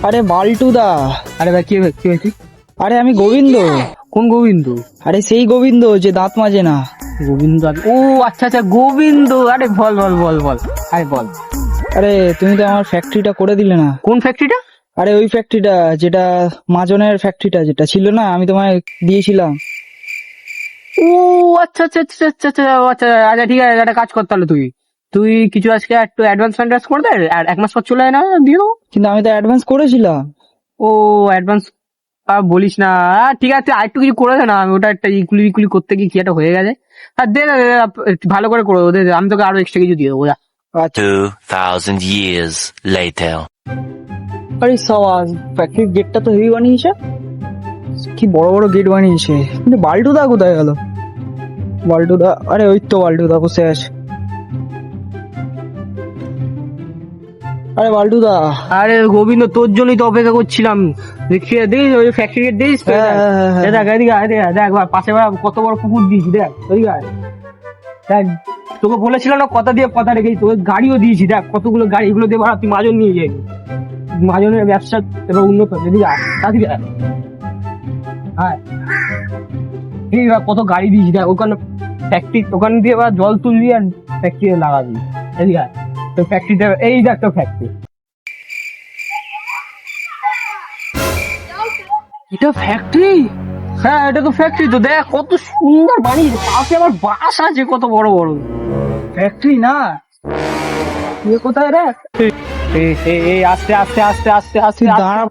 আরে বাল্টু দা। আরে ভাই কি হয়েছে? আরে আমি গোবিন্দ। কোন গোবিন্দ? আরে সেই গোবিন্দ যে দাঁত মাজে না। গোবিন্দ ও আচ্ছা আচ্ছা গোবিন্দ। আরে বল বল বল বল আরে বল। আরে তুমি তো আমার ফ্যাক্টরিটা করে দিলে না। কোন ফ্যাক্টরিটা? আরে ওই ফ্যাক্টরিটা যেটা মাজনের ফ্যাক্টরিটা যেটা ছিল না, আমি তোমায় দিয়েছিলাম। ও আচ্ছা আচ্ছা আচ্ছা আচ্ছা আচ্ছা আচ্ছা আচ্ছা ঠিক আছে, একটা কাজ কর তাহলে তুই তুই কিছু আজকে একটু অ্যাডভান্স ফ্যাডভান্স করে দে, আর 1 মাস পর চলে আয় না, দিয়ে দেবো। কিন্তু আমি তো অ্যাডভান্স করেছিলাম। ও অ্যাডভান্স বলিস না। ঠিক আছে আরেকটু কিছু করে দে না, আমি ওটা একটা ইকুলি ইকুলি করতে গিয়ে কি একটা হয়ে গেছে। আর দে দে, দে, দে, ভালো করে করে দে, দে, আমি তোকে আরো এক্সট্রা কিছু দিয়ে দেবো যা। আচ্ছা। 2,000 years later. আরে সওয়াজ, ফ্যাক্টরির গেটটা তো হেভি বানিয়েছে, কি বড় বড় গেট বানিয়েছে। কিন্তু বাল্টু দা কোথায় গেল? বাল্টু দা, আরে ওই তো বাল্টু দা বসে আছে। আরে বাল্টু দা। আরে গোবিন্দ তোর জন্যই তো অপেক্ষা করছিলাম। দেখিস ওই ফ্যাক্টরি গেট দেখিস তো, হ্যাঁ, হ্যাঁ, হ্যাঁ, হ্যাঁ। দেখ এদিকে আয়, এদিকে আয়, দেখ পাশে কত বড় পুকুর দিয়েছি, দেখ ওইদিকে আয়। দেখ তোকে বলেছিলাম না, কথা দিয়ে কথা রেখেছি, তোকে গাড়িও দিয়েছি, দেখ কতগুলো গাড়ি, এগুলো দিয়ে তুই মাজন নিয়ে যাই, মাজনের ব্যবসা এবার উন্নত হবে। এদিকে আয়, তাড়াতাড়ি আয়। হ্যাঁ এই কত গাড়ি দিয়েছি, দেখ ওখানে ফ্যাক্টরি, ওখান দিয়ে এবার জল তুলবি আর ফ্যাক্টরি লাগাবি। এদিকে আয়, তো ফ্যাক্টরিটা এই দেখ তো ফ্যাক্টরি। এটা ফ্যাক্টরি? হ্যাঁ এটা তো ফ্যাক্টরি, তো দেখ কত সুন্দর বানিয়েছে, পাশে আবার বাস আছে কত বড় বড়। ফ্যাক্টরি না, এ কোথায় রে? এই আস্তে আস্তে আস্তে আস্তে আস্তে তুই দাঁড়া।